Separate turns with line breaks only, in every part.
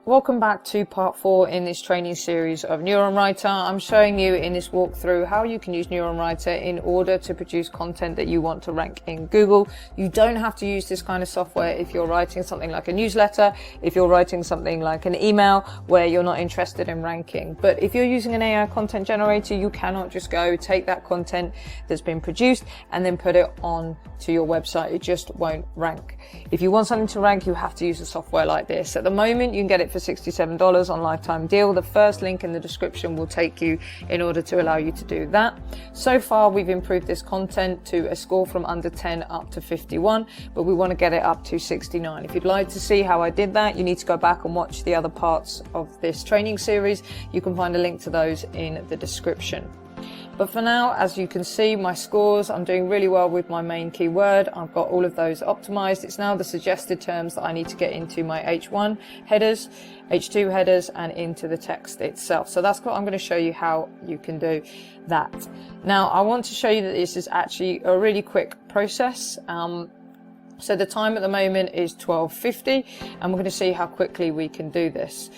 Welcome back to part 4 in this training series of Neuronwriter. I'm showing you in this walkthrough how you can use Neuronwriter in order to produce content that you want to rank in Google. You don't have to use this kind of software if you're writing something like a newsletter, if you're writing something like an email where you're not interested in ranking. But if you're using an AI content generator, you cannot just go take that content that's been produced and then put it on to your website. It just won't rank. If you want something to rank, you have to use a software like this. At the moment, you can get it for $67 on lifetime deal. The first link in the description will take you in order to allow you to do that. So far, we've improved this content to a score from under 10 up to 51, but we want to get it up to 69. If you'd like to see how I did that, you need to go back and watch the other parts of this training series. You can find a link to those in the description. But for now, as you can see, my scores, I'm doing really well with my main keyword. I've got all of those optimized. It's now the suggested terms that I need to get into my H1 headers, H2 headers, and into the text itself. So that's what I'm going to show you how you can do that. Now, I want to show you that this is actually a really quick process. So the time at the moment is 12:50, and we're going to see how quickly we can do this.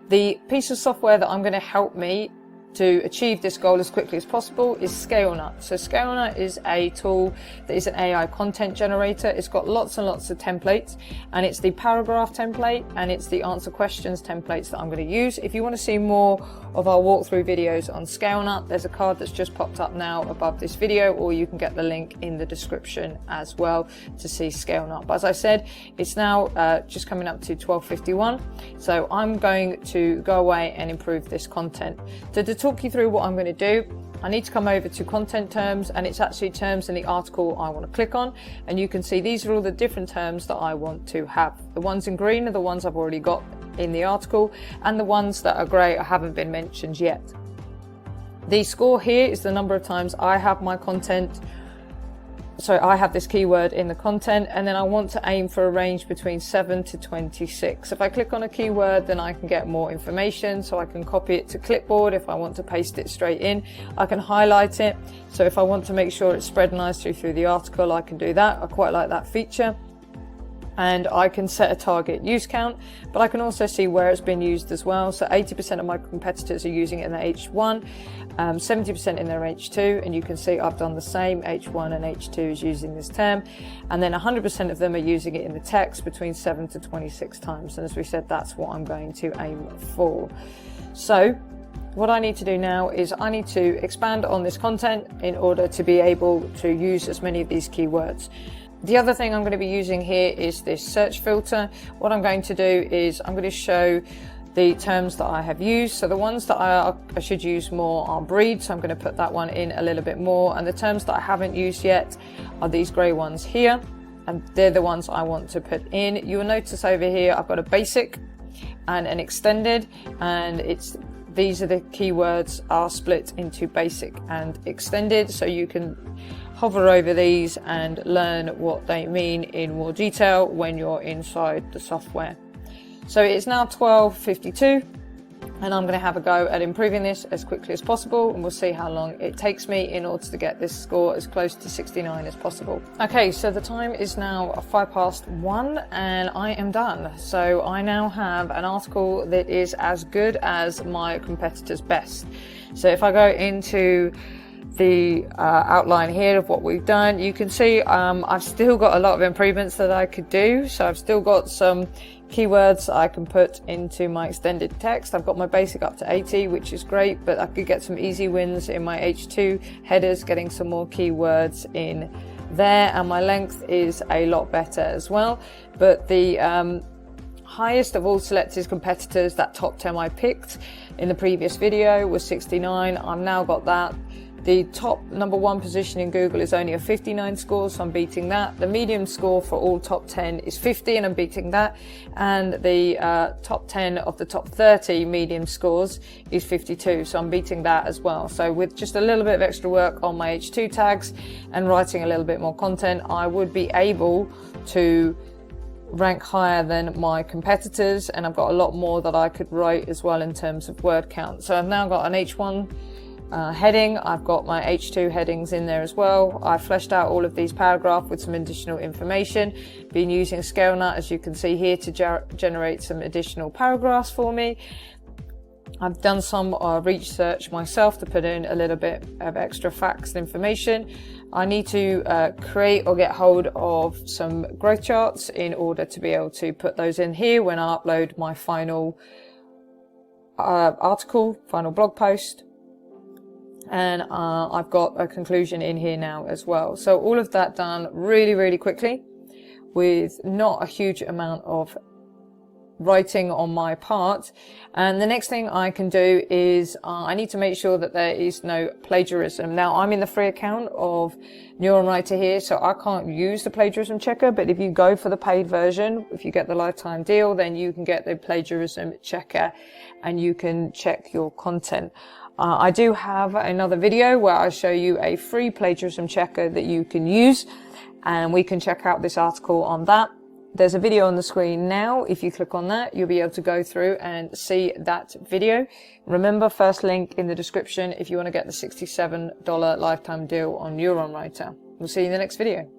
The piece of software that I'm going to help me to achieve this goal as quickly as possible is ScaleNut. So ScaleNut is a tool that is an AI content generator. It's got lots and lots of templates, and it's the paragraph template and it's the answer questions templates that I'm going to use. If you want to see more of our walkthrough videos on ScaleNut, there's a card that's just popped up now above this video, or you can get the link in the description as well to see ScaleNut. But as I said, it's now just coming up to 12:51. So I'm going to go away and improve this content. To talk you through what I'm going to do, I need to come over to content terms, and it's actually terms in the article I want to click on, and you can see these are all the different terms that I want to have. The ones in green are the ones I've already got in the article, and the ones that are grey haven't been mentioned yet. The score here is the number of times I have my content. So I have this keyword in the content, and then I want to aim for a range between 7 to 26. If I click on a keyword, then I can get more information. So I can copy it to clipboard. If I want to paste it straight in, I can highlight it. So if I want to make sure it's spread nicely through the article, I can do that. I quite like that feature. And I can set a target use count, but I can also see where it's been used as well. So 80% of my competitors are using it in their H1, 70% in their H2, and you can see I've done the same. H1 and H2 is using this term, and then 100% of them are using it in the text between 7 to 26 times. And as we said, that's what I'm going to aim for. So what I need to do now is I need to expand on this content in order to be able to use as many of these keywords. The other thing I'm going to be using here is this search filter. What I'm going to do is I'm going to show the terms that I have used. So the ones that I should use more are breed, so I'm going to put that one in a little bit more. And the terms that I haven't used yet are these grey ones here, and they're the ones I want to put in. You will notice over here I've got a basic and an extended, and these are the keywords are split into basic and extended, so you can hover over these and learn what they mean in more detail when you're inside the software. So it's now 12:52, and I'm going to have a go at improving this as quickly as possible, and we'll see how long it takes me in order to get this score as close to 69 as possible. Okay, so the time is now 1:05, and I am done. So I now have an article that is as good as my competitor's best. So if I go into the outline here of what we've done, you can see I've still got a lot of improvements that I could do. So I've still got some keywords I can put into my extended text. I've got my basic up to 80, which is great, but I could get some easy wins in my H2 headers, getting some more keywords in there, and my length is a lot better as well. But the highest of all selected competitors, that top 10 I picked in the previous video, was 69. I've now got that. The top number 1 position in Google is only a 59 score, so I'm beating that. The medium score for all top 10 is 50, and I'm beating that. And the top 10 of the top 30 medium scores is 52, so I'm beating that as well. So with just a little bit of extra work on my H2 tags and writing a little bit more content, I would be able to rank higher than my competitors, and I've got a lot more that I could write as well in terms of word count. So I've now got an H1 heading. I've got my H2 headings in there as well. I've fleshed out all of these paragraphs with some additional information. Been using ScaleNut, as you can see here, to generate some additional paragraphs for me. I've done some research myself to put in a little bit of extra facts and information. I need to create or get hold of some growth charts in order to be able to put those in here when I upload my final article, final blog post. And I've got a conclusion in here now as well. So all of that done really, really quickly with not a huge amount of writing on my part. And the next thing I can do is I need to make sure that there is no plagiarism. Now, I'm in the free account of Neuronwriter here, so I can't use the plagiarism checker, but if you go for the paid version, if you get the lifetime deal, then you can get the plagiarism checker and you can check your content. I do have another video where I show you a free plagiarism checker that you can use, and we can check out this article on that. There's a video on the screen now. If you click on that, you'll be able to go through and see that video. Remember, first link in the description if you want to get the $67 lifetime deal on Neuronwriter. We'll see you in the next video.